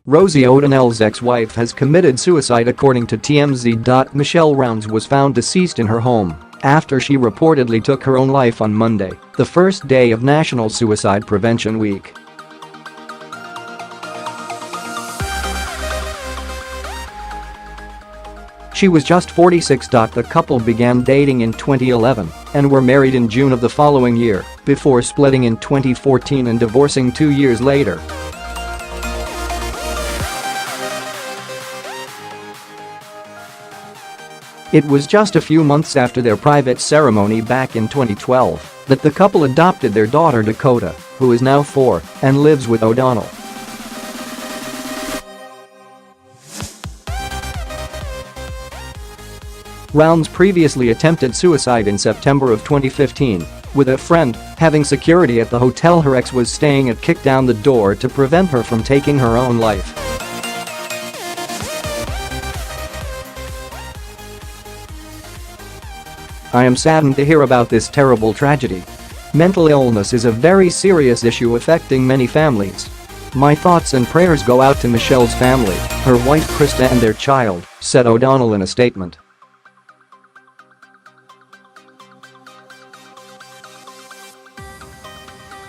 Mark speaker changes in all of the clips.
Speaker 1: Rosie O'Donnell's ex-wife has committed suicide according to TMZ. Michelle Rounds was found deceased in her home after she reportedly took her own life on Monday, the first day of National Suicide Prevention Week. She was just 46. The couple began dating in 2011 and were married in June of the following year, before splitting in 2014 and divorcing 2 years later. It was just a few months after their private ceremony back in 2012 that the couple adopted their daughter Dakota, who is now 4 and lives with O'Donnell. Rounds previously attempted suicide in September of 2015 with a friend, having security at the hotel her ex was staying at kick down the door to prevent her from taking her own life. "I am saddened to hear about this terrible tragedy. Mental illness is a very serious issue affecting many families. My thoughts and prayers go out to Michelle's family, her wife Krista and their child," said O'Donnell in a statement.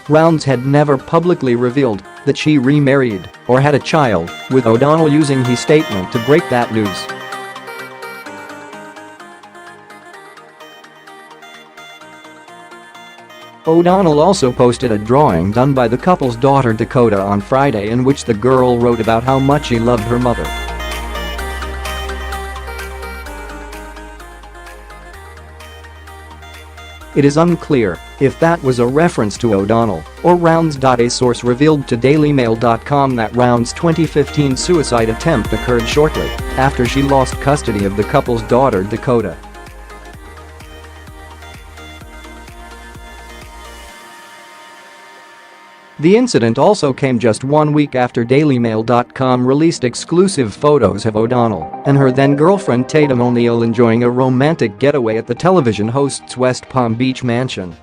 Speaker 1: Rounds had never publicly revealed that she remarried or had a child, with O'Donnell using his statement to break that news. O'Donnell also posted a drawing done by the couple's daughter Dakota on Friday in which the girl wrote about how much she loved her mother. It is unclear if that was a reference to O'Donnell or Rounds. A source revealed to dailymail.com that Rounds' 2015 suicide attempt occurred shortly after she lost custody of the couple's daughter Dakota. The incident also came just 1 week after dailymail.com released exclusive photos of O'Donnell and her then-girlfriend Tatum O'Neal enjoying a romantic getaway at the television host's West Palm Beach mansion.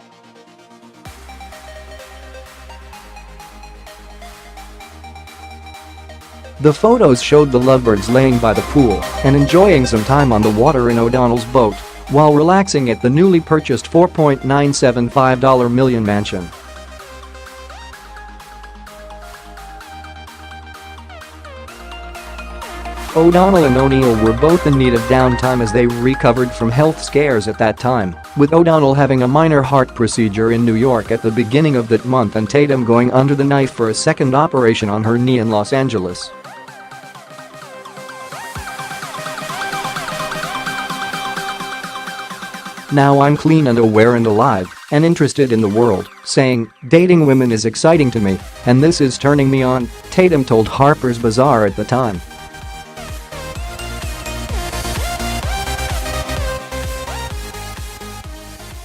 Speaker 1: The photos showed the lovebirds laying by the pool and enjoying some time on the water in O'Donnell's boat while relaxing at the newly purchased $4.975 million mansion. O'Donnell and O'Neal were both in need of downtime as they recovered from health scares at that time, with O'Donnell having a minor heart procedure in New York at the beginning of that month and Tatum going under the knife for a second operation on her knee in Los Angeles. "Now I'm clean and aware and alive and interested in the world, saying, dating women is exciting to me and this is turning me on," Tatum told Harper's Bazaar at the time.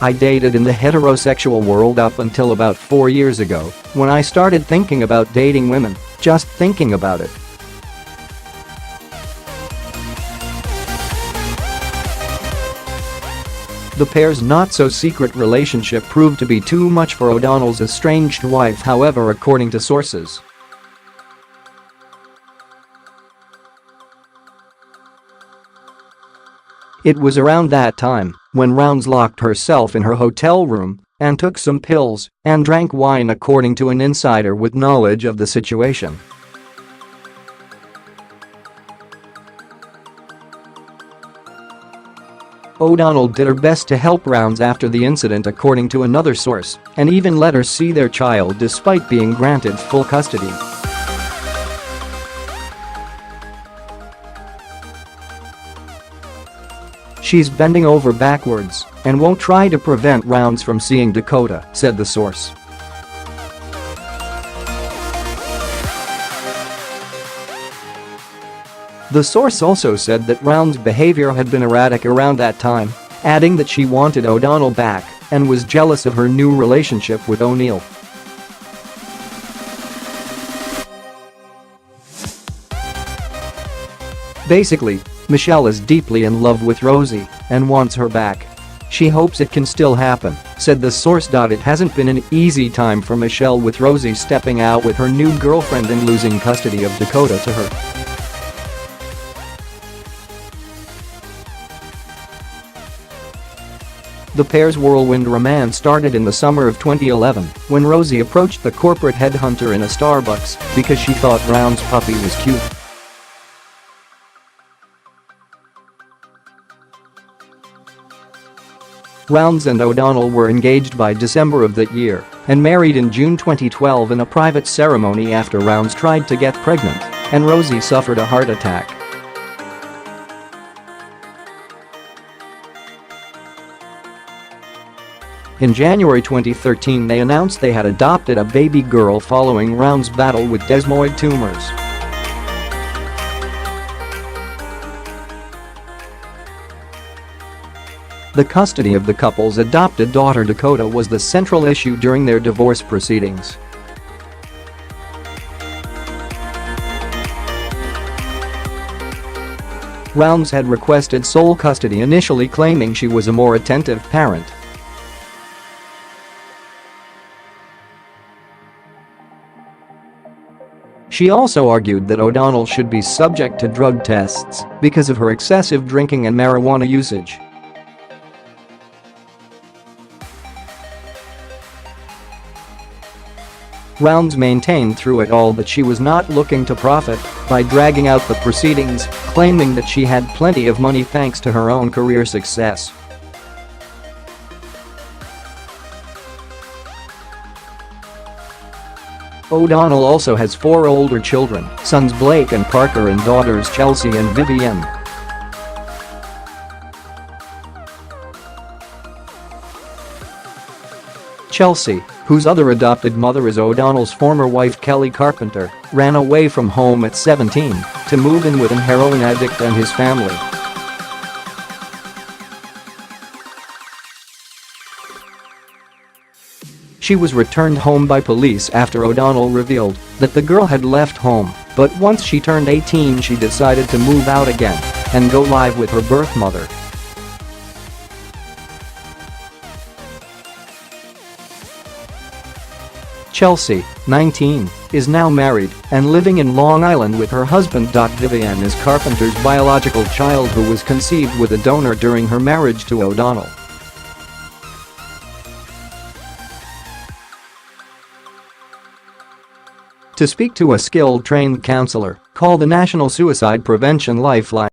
Speaker 1: "I dated in the heterosexual world up until about 4 years ago when I started thinking about dating women, just thinking about it. The pair's not-so-secret relationship proved to be too much for O'Donnell's estranged wife, however, according to sources. It was around that time when Rounds locked herself in her hotel room and took some pills and drank wine, according to an insider with knowledge of the situation. O'Donnell did her best to help Rounds after the incident, according to another source, and even let her see their child despite being granted full custody. "She's bending over backwards and won't try to prevent Rounds from seeing Dakota," said the source. The source also said that Rounds' behavior had been erratic around that time, adding that she wanted O'Donnell back and was jealous of her new relationship with O'Neal. "Basically, Michelle is deeply in love with Rosie and wants her back. She hopes it can still happen, said the source. It hasn't been an easy time for Michelle, with Rosie stepping out with her new girlfriend and losing custody of Dakota to her. The pair's whirlwind romance started in the summer of 2011 when Rosie approached the corporate headhunter in a Starbucks because she thought Brown's puppy was cute. Rounds and O'Donnell were engaged by December of that year and married in June 2012 in a private ceremony after Rounds tried to get pregnant and Rosie suffered a heart attack. In January 2013, they announced they had adopted a baby girl following Rounds' battle with desmoid tumors. The custody of the couple's adopted daughter Dakota was the central issue during their divorce proceedings. Rounds had requested sole custody, initially claiming she was a more attentive parent. She also argued that O'Donnell should be subject to drug tests because of her excessive drinking and marijuana usage. Rounds maintained through it all that she was not looking to profit by dragging out the proceedings, claiming that she had plenty of money thanks to her own career success. O'Donnell also has 4 older children, sons Blake and Parker and daughters Chelsea and Vivienne. Chelsea, whose other adopted mother is O'Donnell's former wife Kelly Carpenter, ran away from home at 17 to move in with an heroin addict and his family. She was returned home by police after O'Donnell revealed that the girl had left home, but once she turned 18 she decided to move out again and go live with her birth mother. Chelsea, 19, is now married and living in Long Island with her husband. Vivienne is Carpenter's biological child, who was conceived with a donor during her marriage to O'Donnell. To speak to a skilled trained counselor, call the National Suicide Prevention Lifeline.